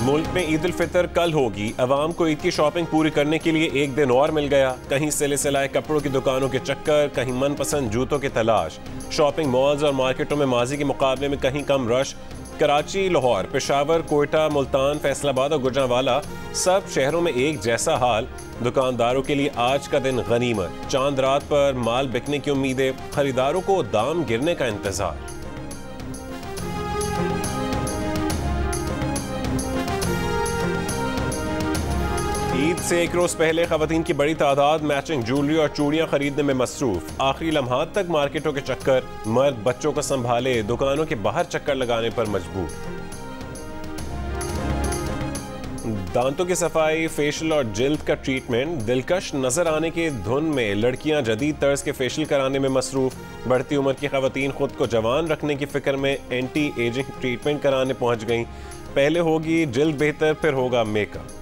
मुल्क में ईद उल फितर कल होगी। अवाम को ईद की शॉपिंग पूरी करने के लिए एक दिन और मिल गया। कहीं सिले सिलाए कपड़ों की दुकानों के चक्कर, कहीं मनपसंद जूतों की तलाश। शॉपिंग मॉल्स और मार्केटों में माजी के मुकाबले में कहीं कम रश। कराची, लाहौर, पेशावर, कोयटा, मुल्तान, फैसलाबाद और गुजरांवाला सब शहरों में एक जैसा हाल। दुकानदारों के लिए आज का दिन गनीमत। चांद रात पर माल बिकने की उम्मीदें, खरीदारों को दाम गिरने का इंतजार। ईद से एक रोज पहले खवातीन की बड़ी तादाद मैचिंग ज्वेलरी और चूड़ियां खरीदने में मसरूफ। आखिरी लम्हात तक मार्केटों के चक्कर, मर्द बच्चों को संभाले दुकानों के बाहर चक्कर लगाने पर मजबूर। दांतों की सफाई, फेशियल और जिल्द का ट्रीटमेंट, दिलकश नजर आने की धुन में लड़कियां जदीद तर्ज के फेशियल कराने में मसरूफ। बढ़ती उम्र की खवातीन खुद को जवान रखने की फिक्र में एंटी एजिंग ट्रीटमेंट कराने पहुंच गईं। पहले होगी जिल्द बेहतर, फिर होगा मेकअप।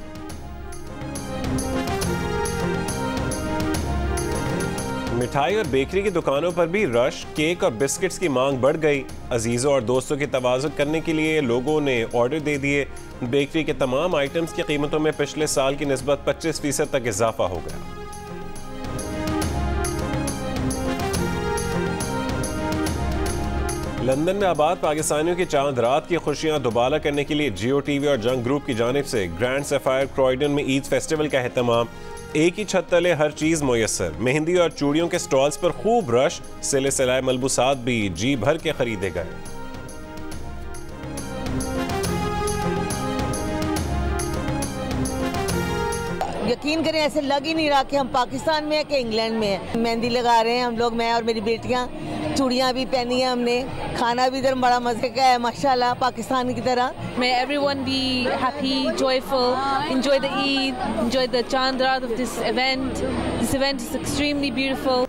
मिठाई और बेकरी की दुकानों पर भी रश, केक और बिस्किट्स की मांग बढ़ गई। अजीजों और दोस्तों की तवाज़ुन करने के लिए लोगों ने ऑर्डर दे दिए। बेकरी के तमाम आइटम्स की कीमतों में पिछले साल की निस्बत 25% तक इजाफा हो गया। लंदन में आबाद पाकिस्तानियों की चांद रात की खुशियां दोबारा करने के लिए जियो टीवी और जंग ग्रुप की जानिब से ग्रैंड सफायर क्रॉयडन में ईद फेस्टिवल का एहतमाम। एक ही छत तले हर चीज मुयस्सर। मेहंदी और चूड़ियों के स्टॉल्स पर खूब रश। सिले सिलाए मलबूसात भी जी भर के खरीदे गए। यकीन करें ऐसे लग ही नहीं रहा कि हम पाकिस्तान में है कि इंग्लैंड में है। मेहंदी लगा रहे हैं हम लोग, मैं और मेरी बेटियां। चूड़ियां भी पहनी है हमने। खाना भी इधर बड़ा मजे का है माशाल्लाह, पाकिस्तान की तरह। May everyone be happy, joyful, enjoy the Eid, enjoy the Chand Raat of this event. This event is extremely beautiful.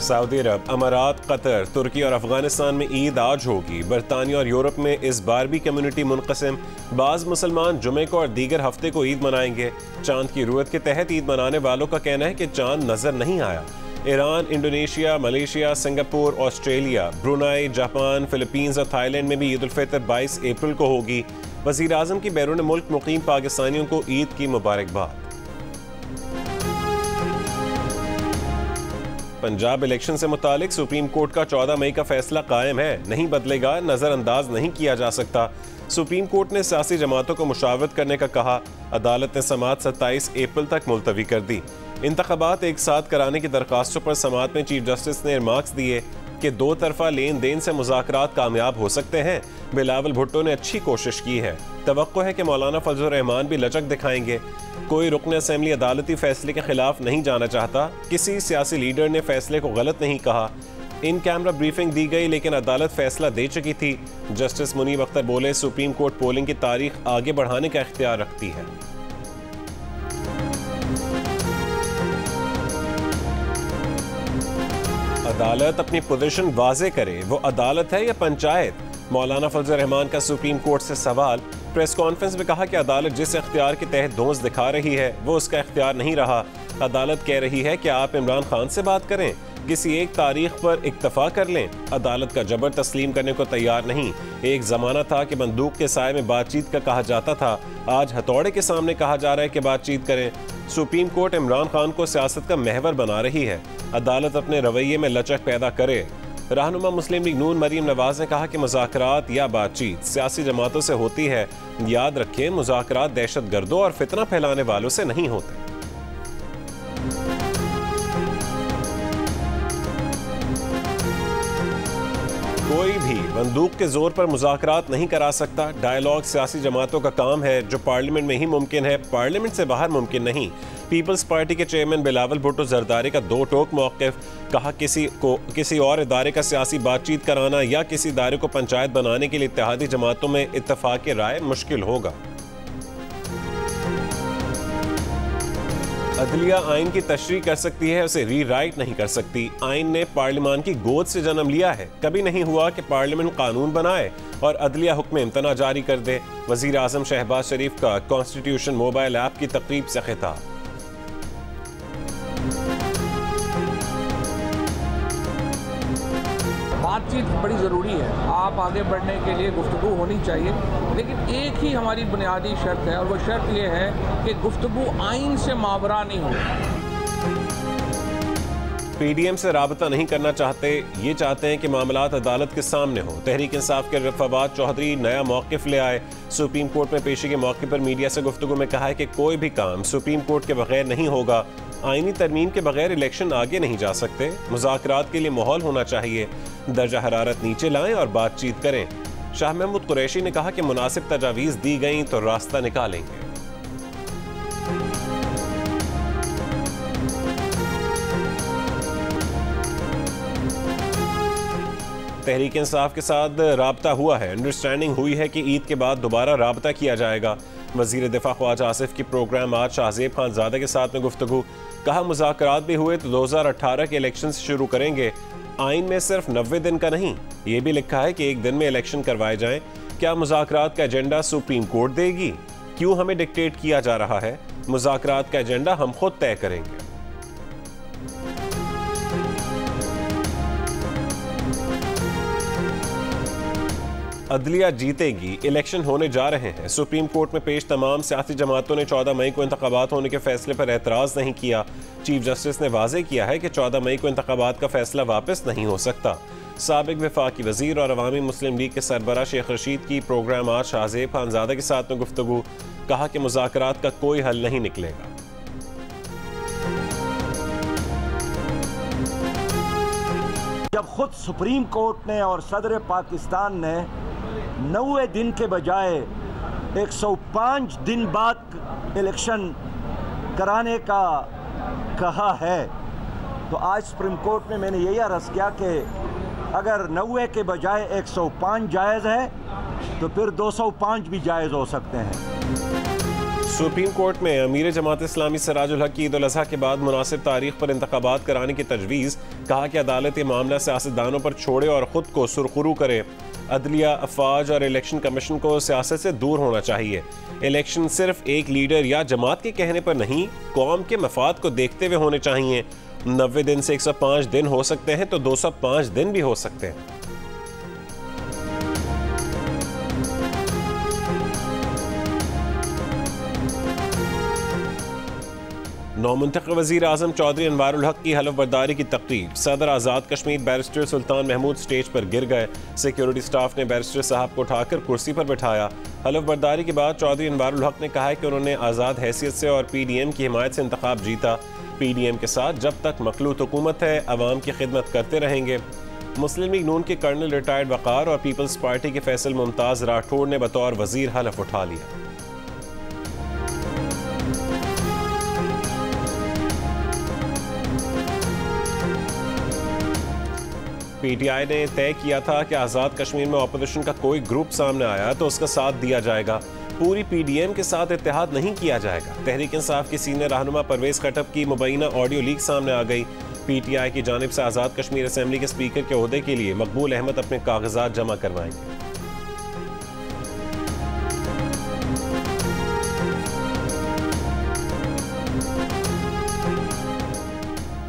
Saudi Arab, अमारात, कतर, तुर्की और अफगानिस्तान में ईद आज होगी। बरतानिया और यूरोप में इस बार भी कम्युनिटी मुनक़सिम। बाज़ मुसलमान जुमे को और दीगर हफ्ते को ईद मनाएंगे। चांद की रूयत के तहत ईद मनाने वालों का कहना है कि चांद नजर नहीं आया। Iran, Indonesia, Malaysia, Singapore, Australia, Brunei, Japan, Philippines और थाईलैंड में भी ईद उल फितर 22 अप्रैल को होगी। वज़ीर आज़म की बैरून मुल्क मुकीम पाकिस्तानियों को ईद की मुबारकबाद। पंजाब इलेक्शन से मुतालिक सुप्रीम कोर्ट का 14 मई का फैसला कायम है, नहीं बदलेगा, नजरअंदाज नहीं किया जा सकता। सुप्रीम कोर्ट ने सियासी जमातों को मुशावरत करने का कहा। अदालत ने समाअत 27 अप्रैल तक मुलतवी कर दी। इंतखाबात एक साथ कराने की दरखास्तों पर समाअत में चीफ जस्टिस ने रिमार्क्स दिए कि दो तरफा लेन देन से मुज़ाकरात कामयाब हो सकते हैं। बिलावल भुट्टो ने अच्छी कोशिश की है। तवक्को है कि मौलाना फजलुर रहमान भी लचक दिखाएंगे। कोई रुकन असेंबली अदालती फैसले के खिलाफ नहीं जाना चाहता। किसी सियासी लीडर ने फैसले को गलत नहीं कहा। इन कैमरा ब्रीफिंग दी गई, लेकिन अदालत फैसला दे चुकी थी। जस्टिस मुनीब अख्तर बोले, सुप्रीम कोर्ट पोलिंग की तारीख आगे बढ़ाने का इख्तियार रखती है। अदालत अपनी पोजीशन वाजे करे, वो अदालत है या पंचायत? मौलाना फजलुर रहमान का सुप्रीम कोर्ट से सवाल। प्रेस कॉन्फ्रेंस में कहा कि अदालत जिस इख्तियार के तहत दोष दिखा रही है वो उसका इख्तियार नहीं रहा। अदालत कह रही है कि आप इमरान खान से बात करें, किसी एक तारीख पर इक्तफा कर लें। अदालत का जबर तस्लीम करने को तैयार नहीं। एक जमाना था कि बंदूक के साए में बातचीत का कहा जाता था, आज हथौड़े के सामने कहा जा रहा है कि बातचीत करें। सुप्रीम कोर्ट इमरान खान को सियासत का महवर बना रही है। अदालत अपने रवैये में लचक पैदा करे। रहनुमा मुस्लिम लीग नून मरीम नवाज ने कहा कि मुज़ाकरात या बातचीत सियासी जमातों से होती है। याद रखें, मुज़ाकरात दहशत गर्दों और फितना फैलाने वालों से नहीं होते। कोई भी बंदूक के जोर पर मुज़ाकरात नहीं करा सकता। डायलॉग सियासी जमातों का काम है, जो पार्लियामेंट में ही मुमकिन है, पार्लियामेंट से बाहर मुमकिन नहीं। पीपल्स पार्टी के चेयरमैन बिलावल भुट्टो जरदारी का दो टोक मौक़िफ़। कहा, किसी और इदारे का सियासी बातचीत कराना या किसी इदारे को पंचायत बनाने के लिए इत्तेहादी जमातों में इत्तफाक़ राय मुश्किल होगा। अदलिया आइन की तशरीह कर सकती है, उसे री राइट नहीं कर सकती। आइन ने पार्लियामान की गोद से जन्म लिया है। कभी नहीं हुआ कि पार्लियामेंट कानून बनाए और अदलिया हुक्म इम्तना जारी कर दे। वज़ीर आज़म शहबाज शरीफ का कॉन्स्टिट्यूशन मोबाइल ऐप की तकरीब से खिताब। बातचीत बड़ी ज़रूरी है। आप आगे बढ़ने के लिए गुफ्तगू होनी चाहिए, लेकिन एक ही हमारी बुनियादी शर्त है और वो शर्त ये है कि गुफ्तगू आइन से मावरा नहीं हो। पीडीएम से राबता नहीं करना चाहते, ये चाहते हैं कि मामलात अदालत के सामने हो। तहरीक इंसाफ के फवाद चौधरी नया मौक़िफ़ ले आए। सुप्रीम कोर्ट में पेशी के मौके पर मीडिया से गुफ्तगू में कहा है कि कोई भी काम सुप्रीम कोर्ट के बगैर नहीं होगा। आईनी तरमीम के बगैर इलेक्शन आगे नहीं जा सकते। मुज़ाकरात के लिए माहौल होना चाहिए। दर्जा हरारत नीचे लाएं और बातचीत करें। शाह महमूद कुरैशी ने कहा कि मुनासिब तजावीज़ दी गई तो रास्ता निकालेंगे। तहरीक इंसाफ के साथ राब्ता हुआ है। अंडरस्टैंडिंग हुई है कि ईद के बाद दोबारा राब्ता किया जाएगा। वज़ीर दिफा ख्वाजा आसिफ की प्रोग्राम आज शाहज़ेब खानज़ादा के साथ में गुफ्तगू। कहा मुज़ाकरात भी हुए तो 2018 के इलेक्शन से शुरू करेंगे। आइन में सिर्फ 90 दिन का नहीं, ये भी लिखा है कि एक दिन में इलेक्शन करवाए जाएं। क्या मुज़ाकरात का एजेंडा सुप्रीम कोर्ट देगी? क्यों हमें डिक्टेट किया जा रहा है? मुज़ाकरात का एजेंडा हम खुद तय करेंगे। अदलिया जीतेगी, इलेक्शन होने जा रहे हैं। सुप्रीम कोर्ट में पेश तमाम सियासी जमातों ने 14 मई को इंतखाबात होने के फैसले पर एतराज़ नहीं किया। चीफ जस्टिस ने वाज़ेह किया है कि 14 मई को इंतखाबात का फैसला वापस नहीं हो सकता। साबिक वफाकी वज़ीर और अवामी मुस्लिम लीग के सरबराह शेख रशीद की प्रोग्राम आज शाहज़ेब खानज़ादा के साथ में गुफ्तगू। कहा कि मुज़ाकरात का कोई हल नहीं निकलेगा। जब खुद सुप्रीम कोर्ट ने और सदर पाकिस्तान ने 90 दिन के बजाय 105 दिन बाद इलेक्शन कराने का कहा है, तो आज सुप्रीम कोर्ट में मैंने यही अर्ज़ किया कि अगर 90 के बजाय 105 जायज़ है तो फिर 205 भी जायज़ हो सकते हैं। सुप्रीम कोर्ट में अमीर जमात इस्लामी सिराजुल हक की ईद उल अज़हा के बाद मुनासिब तारीख पर इंतखाबात कराने की तजवीज़। कहा कि अदालत ये मामला सियासतदानों पर छोड़े और ख़ुद को सुरखुरू करे। अदलिया, अफवाज और इलेक्शन कमीशन को सियासत से दूर होना चाहिए। इलेक्शन सिर्फ एक लीडर या जमात के कहने पर नहीं, कौम के मफाद को देखते हुए होने चाहिए। 90 दिन से 105 दिन हो सकते हैं तो 205 दिन भी हो सकते हैं। नौमुंतखब वज़ीर आज़म चौधरी अनवारुल हक की हलफ बर्दारी की तकरीब। सदर आज़ाद कश्मीर बैरिस्टर सुल्तान महमूद स्टेज पर गिर गए। सिक्योरिटी स्टाफ ने बैरिस्टर साहब को उठाकर कुर्सी पर बिठाया। हलफ बर्दारी के बाद चौधरी अनवारुल हक ने कहा है कि उन्होंने आज़ाद हैसियत से और PDM की हिमायत से इंतखाब जीता। PDM के साथ जब तक मखलूत हुकूमत है, अवाम की खिदमत करते रहेंगे। मुस्लिम लीग नून के कर्नल रिटायर्ड वक़ार और पीपल्स पार्टी के फैसल मुमताज़ राठौड़ ने बतौर वज़ीर हलफ उठा लिया। PTI ने तय किया था कि आज़ाद कश्मीर में अपोजिशन का कोई ग्रुप सामने आया तो उसका साथ दिया जाएगा। पूरी PDM के साथ इत्तेहाद नहीं किया जाएगा। तहरीक इंसाफ की सीनियर रहनुमा परवेज़ खटक की मुबैना ऑडियो लीक सामने आ गई। PTI की जानिब से आज़ाद कश्मीर असेंबली के स्पीकर के ओहदे के लिए मकबूल अहमद अपने कागजात जमा करवाएंगे।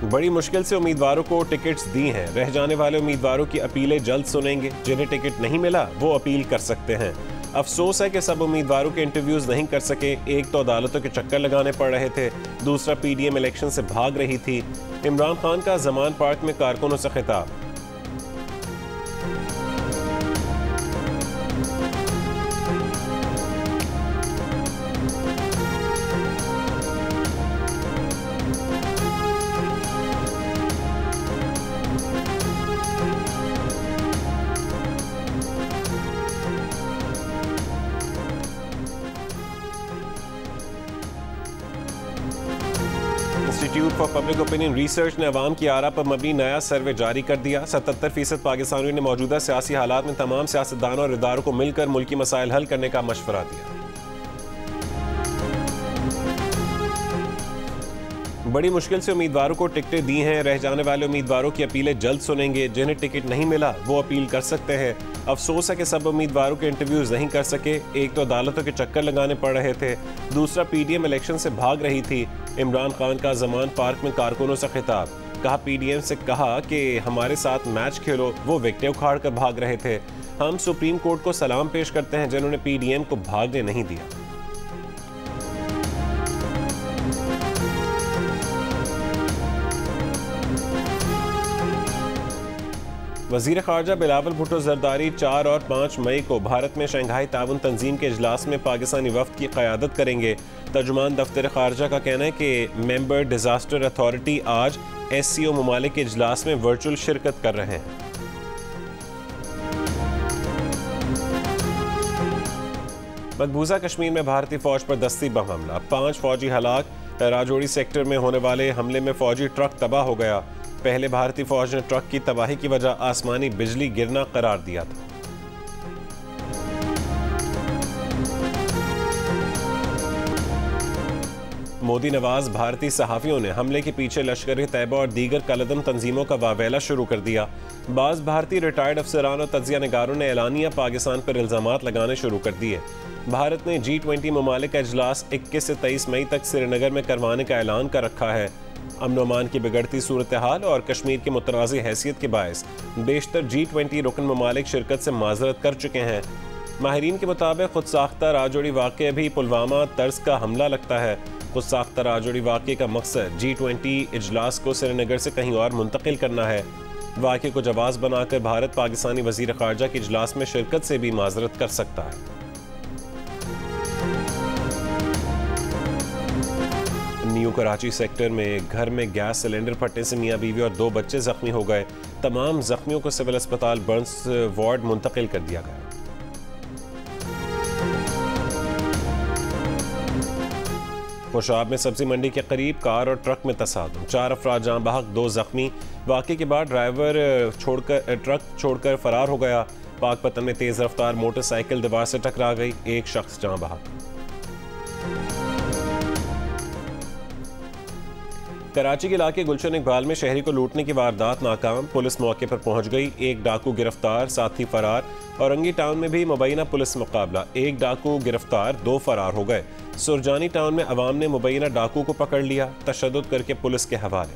बड़ी मुश्किल से उम्मीदवारों को टिकट्स दी हैं। रह जाने वाले उम्मीदवारों की अपीलें जल्द सुनेंगे। जिन्हें टिकट नहीं मिला वो अपील कर सकते हैं। अफसोस है कि सब उम्मीदवारों के इंटरव्यूज नहीं कर सके। एक तो अदालतों के चक्कर लगाने पड़ रहे थे, दूसरा PDM इलेक्शन से भाग रही थी। इमरान खान का जमान पार्क में कारकुनों से खिताब। Institute for public opinion research ने अवाम की आरा पर मबनी नया सर्वे जारी कर दिया। 77% पाकिस्तानियों ने मौजूदा सियासी हालात में तमाम सियासतदानों और इदारों को मिलकर मुल्की मसाइल हल करने का मशवरा दिया। बड़ी मुश्किल से उम्मीदवारों को टिकटें दी हैं। रह जाने वाले उम्मीदवारों की अपीलें जल्द सुनेंगे। जिन्हें टिकट नहीं मिला वो अपील कर सकते हैं। अफसोस है कि सब उम्मीदवारों के इंटरव्यूज नहीं कर सके। एक तो अदालतों के चक्कर लगाने पड़ रहे थे, दूसरा पीडीएम इलेक्शन से भाग रही थी। इमरान खान का जमान पार्क में कारकुनों से खिताब, कहा पीडीएम से कहा कि हमारे साथ मैच खेलो, वो विकेटें उखाड़ कर भाग रहे थे। हम सुप्रीम कोर्ट को सलाम पेश करते हैं जिन्होंने पीडीएम को भागने नहीं दिया। वज़ीर ख़ारजा बिलावल भुट्टो ज़रदारी 4 और 5 मई को भारत में शंघाई ताउन तंजीम के इजलास में पाकिस्तानी वफ़द की क़यादत करेंगे। तर्जुमान दफ्तर ख़ारजा का कहना है कि मेंबर डिज़ास्टर अथॉरिटी आज SCO ममालिक के इजलास में वर्चुअल शिरकत कर रहे हैं। मकबूजा कश्मीर में भारतीय फ़ौज पर दस्ती बम हमला, 5 फ़ौजी हलाक। राजौरी सेक्टर में होने वाले हमले में फ़ौजी ट्रक तबाह हो गया। पहले भारतीय फौज ने ट्रक की तबाही की वजह आसमानी बिजली गिरना करार दिया था। मोदी नवाज भारतीय सहाफ़ियों ने हमले के पीछे लश्कर तैयबा और दीगर कलदम तंजीमों का वावेला शुरू कर दिया। बाज़ भारतीय रिटायर्ड अफसरान और तज्जिया निगारों ने एलानिया पाकिस्तान पर इल्ज़ामात लगाने शुरू कर दिए। भारत ने G20 ममालिक का इजलास 21 से 23 मई तक श्रीनगर में करवाने का ऐलान कर रखा है। अमन अमान की बिगड़ती सूरत हाल और कश्मीर की मुतनाज़ी हैसियत के बायस बेशतर G20 रुकन ममालिक शिरकत से माजरत कर चुके हैं। माहिरीन के मुताबिक खुद साख्ता राजौरी वाक़या भी पुलवामा तर्ज का हमला लगता है। खुद साख्ता राजौरी वाक़े का मकसद G20 इजलास को श्रीनगर से कहीं और मुंतकिल करना है। वाक़े को जवाज़ बनाकर भारत पाकिस्तानी वज़ीर ख़ारजा के इजलास में शिरकत से भी माजरत कर सकता है। न्यू कराची सेक्टर में घर में गैस सिलेंडर फटने से मियां बीवी और 2 बच्चे जख्मी हो गए। तमाम जख्मियों को सिविल अस्पताल बर्न्स वार्ड मुंतकिल कर दिया गया। खुशाब में सब्जी मंडी के करीब कार और ट्रक में तसादुम, 4 अफराद जाँ बहक, 2 जख्मी। वाक़े के बाद ड्राइवर ट्रक छोड़कर फरार हो गया। पाकपतन में तेज रफ्तार मोटरसाइकिल दीवार से टकरा गई, 1 शख्स जाँ बहक। कराची के इलाके गुलशन इकबाल में शहरी को लूटने की वारदात नाकाम, पुलिस मौके पर पहुंच गई। 1 डाकू गिरफ्तार, साथी फरार। औरंगी टाउन में भी मुबैना पुलिस मुकाबला, 1 डाकू गिरफ्तार, 2 फरार हो गए। सुरजानी टाउन में अवाम ने मुबैना डाकू को पकड़ लिया, तशद्दुद करके पुलिस के हवाले।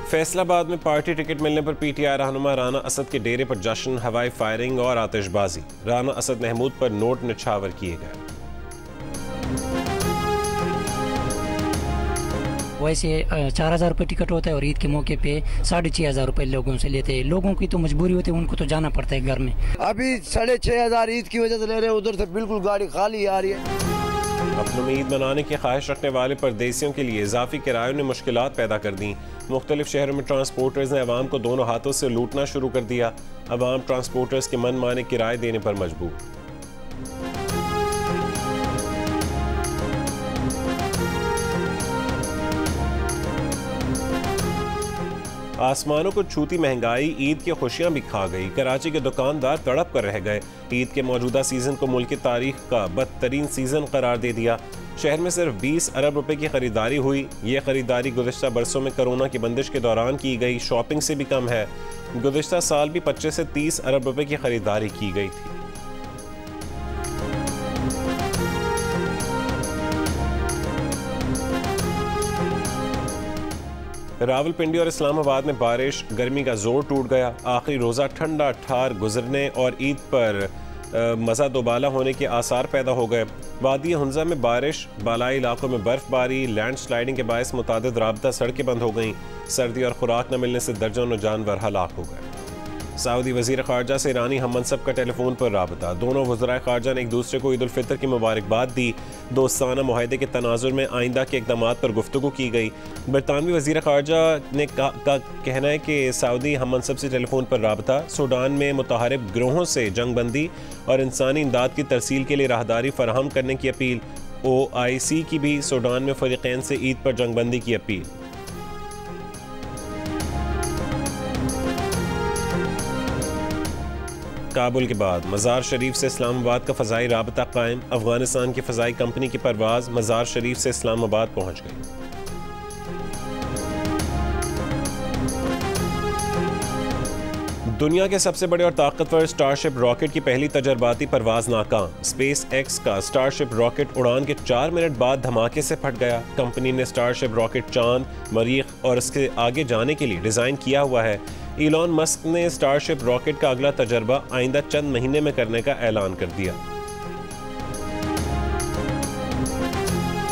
फैसलाबाद में पार्टी टिकट मिलने पर PTI रहनुमा राना असद के डेरे पर जश्न, हवाई फायरिंग और आतिशबाजी। राना असद महमूद पर नोट निछावर किए गए। वैसे 4000 रुपये टिकट होता है और ईद के मौके पे 6500 रुपये लोगों से लेते हैं। लोगों की तो मजबूरी होती है, उनको तो जाना पड़ता है घर में। अभी 6500 ईद की वजह से ले रहे हैं, उधर से बिल्कुल गाड़ी खाली आ रही है। अपनी ईद मनाने की ख्वाहिश रखने वाले परदेसियों के लिए इजाफी किरायों ने मुश्किलात पैदा कर दी। मुख्तलिफ शहरों में ट्रांसपोर्टर्स ने अवाम को दोनों हाथों से लूटना शुरू कर दिया। अवाम ट्रांसपोर्टर्स के मन माने किराए देने पर मजबूर। आसमानों को छूती महंगाई ईद की खुशियां भी खा गई। कराची के दुकानदार तड़प कर रह गए। ईद के मौजूदा सीजन को मुल्क की तारीख का बदतरीन सीजन करार दे दिया। शहर में सिर्फ 20 अरब रुपए की खरीदारी हुई। ये खरीदारी गुज़िश्ता बरसों में कोरोना की बंदिश के दौरान की गई शॉपिंग से भी कम है। गुज़िश्ता साल भी 25 से 30 अरब रुपए की खरीदारी की गई थी। रावलपिंडी और इस्लामाबाद में बारिश, गर्मी का जोर टूट गया। आखिरी रोज़ा ठंडा ठार गुजरने और ईद पर मज़ा दोबाला होने के आसार पैदा हो गए। वादी हुंजा में बारिश, बालाई इलाकों में बर्फबारी, लैंड स्लाइडिंग के बायस मुतादिद राबता सड़कें बंद हो गईं। सर्दी और खुराक न मिलने से दर्जनों जानवर हलाक हो गए। सऊदी वज़ीर ख़ारजा से ईरानी हम मनसब का टेलीफोन पर राबता। दोनों वज़राए ख़ारजा ने एक दूसरे को ईद उल फितर की मुबारकबाद दी। दोस्ताना मुआहदे के तनाजुर में आइंदा के इक़दामात पर गुफ्तगू की गई। बरतानवी वज़ीर ख़ारजा ने का कहना है कि सऊदी हम मनसब से टेलीफोन पर राबता सूडान में मुतहरिब गिरोहों से जंग बंदी और इंसानी इमदाद की तरसील के लिए राहदारी फराहम करने की अपील। OIC की भी सूडान में फ़रीक़ैन से ईद पर जंग बंदी की अपील। काबुल के बाद मज़ार शरीफ से इस्लामाबाद का फ़ज़ाई राबता कायम। अफ़गानिस्तान की फ़ज़ाई कंपनी की परवाज़ मज़ार शरीफ से इस्लामाबाद पहुँच गई। दुनिया के सबसे बड़े और ताकतवर स्टारशिप रॉकेट की पहली तजर्बाती परवाज नाकाम। स्पेस एक्स का स्टारशिप रॉकेट उड़ान के 4 मिनट बाद धमाके से फट गया। कंपनी ने स्टारशिप रॉकेट चांद, मरीख और इसके आगे जाने के लिए डिज़ाइन किया हुआ है। इलॉन मस्क ने स्टारशिप रॉकेट का अगला तजर्बा आइंदा चंद महीने में करने का ऐलान कर दिया।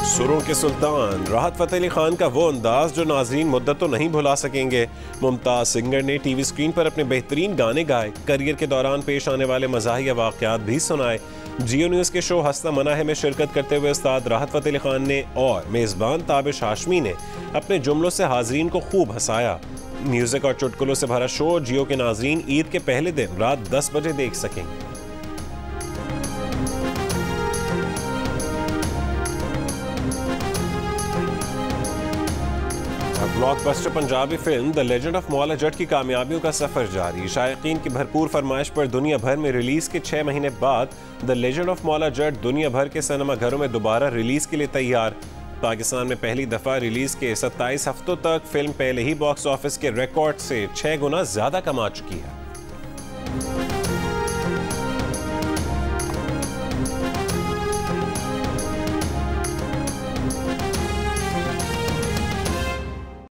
सुरों के सुल्तान राहत फ़तेह अली खान का वो अंदाज जो नाजरीन मुद्दत तो नहीं भुला सकेंगे। मुमताज़ सिंगर ने टीवी स्क्रीन पर अपने बेहतरीन गाने गाए, करियर के दौरान पेश आने वाले मज़ाहिया वाक़यात भी सुनाए। जियो न्यूज़ के शो हस्ता मना है में शिरकत करते हुए उस्ताद राहत फ़तेह अली खान ने और मेज़बान ताबिश हाशमी ने अपने जुमलों से हाजरीन को खूब हंसाया। म्यूज़िक और चुटकुलों से भरा शो जियो के नाजरीन ईद के पहले दिन रात 10 बजे देख सकेंगे। Blockbuster Punjabi film the legend of Maula Jatt की कामयाबियों का सफर जारी। शायकीन की भरपूर फरमाइश पर दुनिया भर में रिलीज के 6 महीने बाद the legend of Maula Jatt दुनिया भर के सिनेमा घरों में दोबारा रिलीज के लिए तैयार। पाकिस्तान में पहली दफा रिलीज के 27 हफ्तों तक फिल्म पहले ही बॉक्स ऑफिस के रिकॉर्ड से 6 गुना ज्यादा कमा चुकी है।